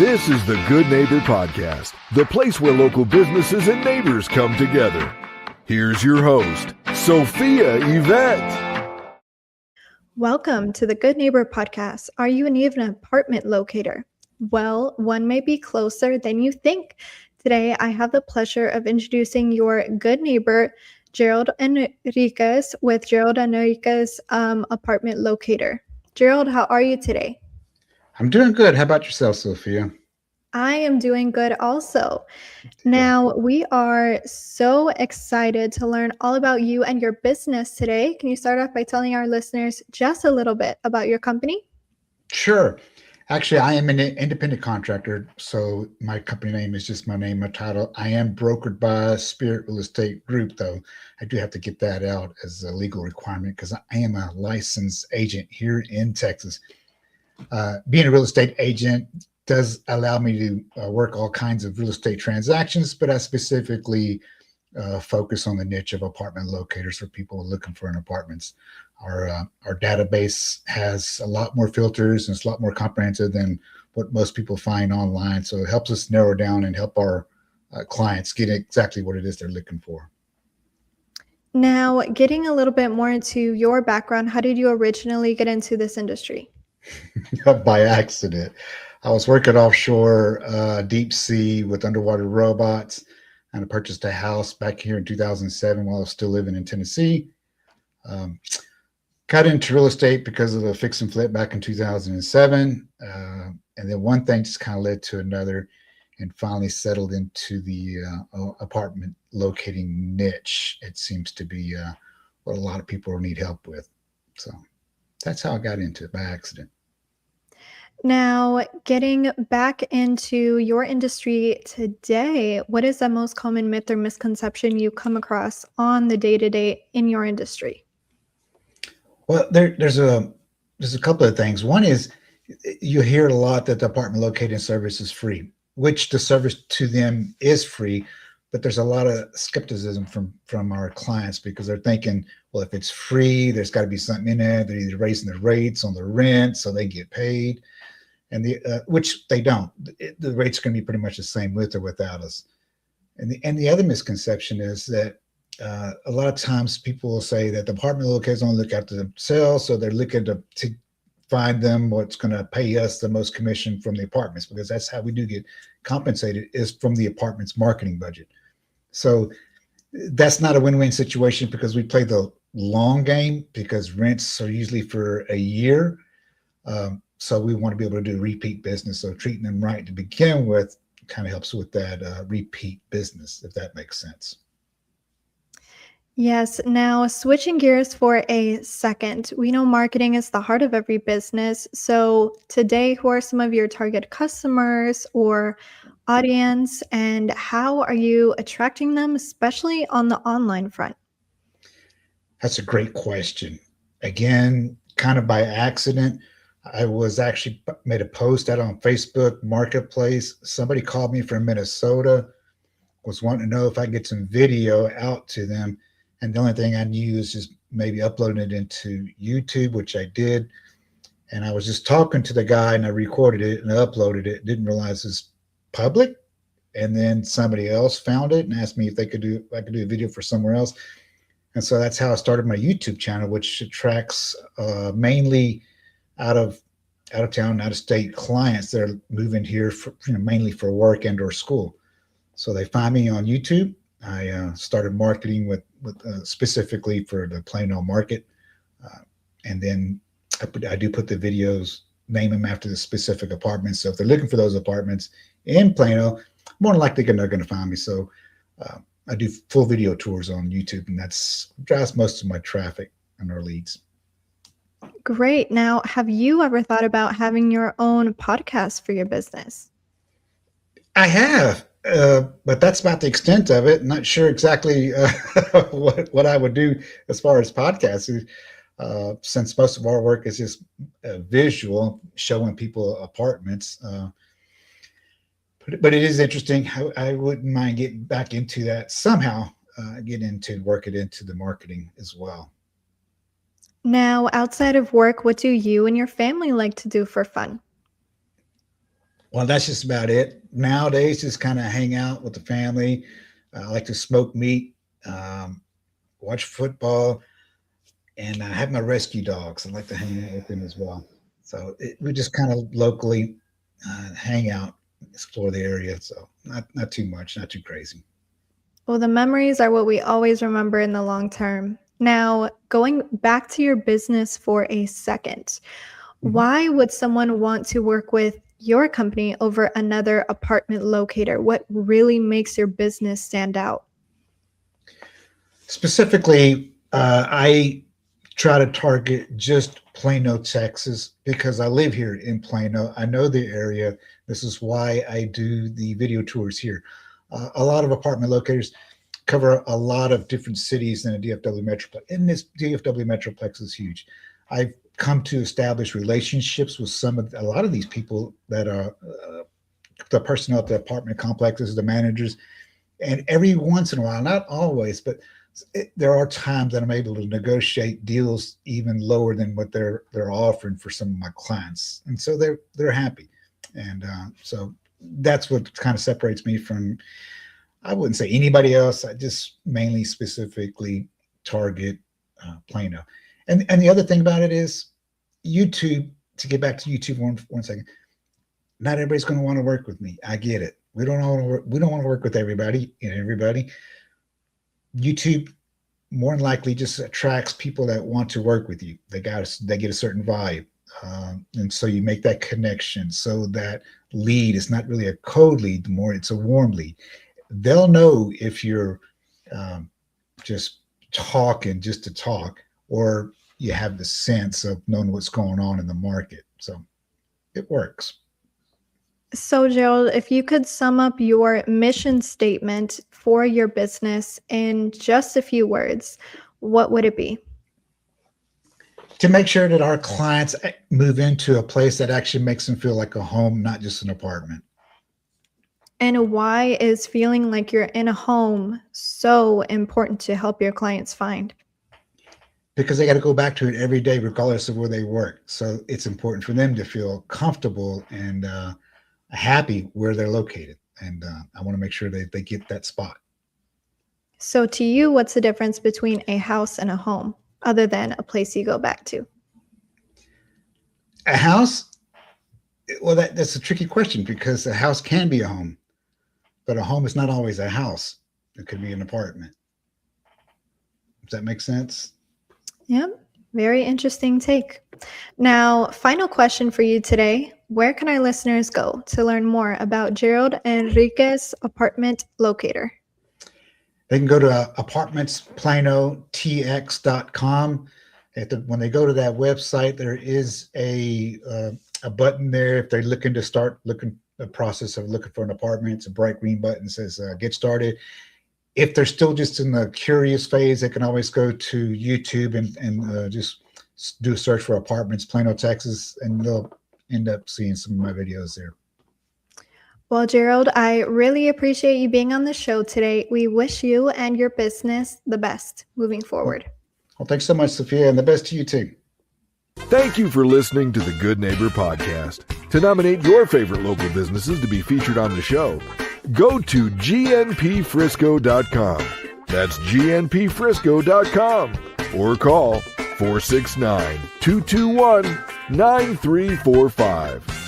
This is the Good Neighbor Podcast, the place where local businesses and neighbors come together. Here's your host, Sophia Yvette. Welcome to the Good Neighbor Podcast. Are you in need of an apartment locator? Well, one may be closer than you think. Today, I have the pleasure of introducing your good neighbor, Gerald Enriquez with Gerald Enriquez Apartment Locator. Gerald, how are you today? I'm doing good. How about yourself, Sophia? I am doing good also. Now, we are so excited to learn all about you and your business today. Can you start off by telling our listeners just a little bit about your company? Sure. Actually, I am an independent contractor, so my company name is just my name, my title. I am brokered by Spirit Real Estate Group, though. I do have to get that out as a legal requirement because I am a licensed agent here in Texas. Being a real estate agent does allow me to work all kinds of real estate transactions, but I specifically focus on the niche of apartment locators for people looking for an apartments. Our database has a lot more filters and it's a lot more comprehensive than what most people find online. So it helps us narrow down and help our clients get exactly what it is they're looking for. Now, getting a little bit more into your background, how did you originally get into this industry? By accident. I was working offshore, deep sea with underwater robots, and I purchased a house back here in 2007 while I was still living in Tennessee. Got into real estate because of the fix and flip back in 2007. And then one thing just kind of led to another and finally settled into the apartment locating niche. It seems to be what a lot of people need help with. So that's how I got into it by accident. Now, getting back into your industry today, what is the most common myth or misconception you come across on the day-to-day in your industry? Well, there's a couple of things. One is you hear a lot that the apartment locating service is free, which the service to them is free, but there's a lot of skepticism from our clients because they're thinking, well, if it's free, there's got to be something in it. They're either raising the rates on the rent so they get paid, and which they don't. The rates are going to be pretty much the same with or without us. And the other misconception is that a lot of times people will say that the apartment locators only look after themselves, so they're looking to find them what's going to pay us the most commission from the apartments, because that's how we do get compensated, is from the apartment's marketing budget. So that's not a win-win situation because we play the long game because rents are usually for a year. So we want to be able to do repeat business. So treating them right to begin with kind of helps with that repeat business, if that makes sense. Yes. Now, switching gears for a second, we know marketing is the heart of every business. So today, who are some of your target customers or audience, and how are you attracting them, especially on the online front? That's a great question. Again, kind of by accident, I was actually made a post out on Facebook Marketplace. Somebody called me from Minnesota, was wanting to know if I could get some video out to them. And the only thing I knew is just maybe uploading it into YouTube, which I did. And I was just talking to the guy and I recorded it and I uploaded it. Didn't realize it's public. And then somebody else found it and asked me if I could do a video for somewhere else. And so that's how I started my YouTube channel, which attracts mainly out of town, out of state clients that are moving here for, mainly for work and or school. So they find me on YouTube. I started marketing with specifically for the Plano market, and then I do put the videos, name them after the specific apartments. So if they're looking for those apartments in Plano, more than likely they're going to find me. So I do full video tours on YouTube, and that's drives most of my traffic and our leads. Great. Now, have you ever thought about having your own podcast for your business? I have. But that's about the extent of it. Not sure exactly what I would do as far as podcasts, since most of our work is just visual, showing people apartments. But it is interesting. I wouldn't mind getting back into that somehow, work it into the marketing as well. Now, outside of work, what do you and your family like to do for fun? Well, that's just about it. Nowadays, just kind of hang out with the family. I like to smoke meat, watch football, and I have my rescue dogs. I like to hang out with them as well. So we just kind of locally hang out, explore the area. So not too much, not too crazy. Well, the memories are what we always remember in the long term. Now, going back to your business for a second, why would someone want to work with your company over another apartment locator? What really makes your business stand out? Specifically, I try to target just Plano, Texas, because I live here in Plano. I know the area. This is why I do the video tours here. A lot of apartment locators cover a lot of different cities in the DFW Metroplex. And this DFW Metroplex is huge. I've come to establish relationships with a lot of these people that are the personnel at the apartment complexes, the managers. And every once in a while, not always, but there are times that I'm able to negotiate deals even lower than what they're offering for some of my clients. And so they're happy. And so that's what kind of separates me from, I wouldn't say anybody else. I just mainly specifically target Plano. And the other thing about it is YouTube, to get back to YouTube one second, not everybody's going to want to work with me. I get it. We don't want to work with everybody and everybody. YouTube more than likely just attracts people that want to work with you. They get a certain vibe. And so you make that connection. So that lead is not really a cold lead, more it's a warm lead. They'll know if you're just talking just to talk, or you have the sense of knowing what's going on in the market. So it works. So, Gerald, if you could sum up your mission statement for your business in just a few words, what would it be? To make sure that our clients move into a place that actually makes them feel like a home, not just an apartment. And why is feeling like you're in a home so important to help your clients find? Because they got to go back to it every day, regardless of where they work. So it's important for them to feel comfortable and happy where they're located. And I want to make sure that they get that spot. So to you, what's the difference between a house and a home, other than a place you go back to? A house? Well, that's a tricky question, because a house can be a home, but a home is not always a house. It could be an apartment. Does that make sense? Yeah, very interesting take. Now, final question for you today. Where can our listeners go to learn more about Gerald Enriquez Apartment Locator? They can go to apartmentsplano.tx.com. When they go to that website, there is a button there. If they're looking to start the process of looking for an apartment, it's a bright green button that says get started. If they're still just in the curious phase, they can always go to YouTube and just do a search for Apartments Plano, Texas, and they'll end up seeing some of my videos there. Well, Gerald, I really appreciate you being on the show today. We wish you and your business the best moving forward. Well, thanks so much, Sophia, and the best to you too. Thank you for listening to the Good Neighbor Podcast. To nominate your favorite local businesses to be featured on the show, go to gnpfrisco.com. That's gnpfrisco.com, or call 469-221-9345.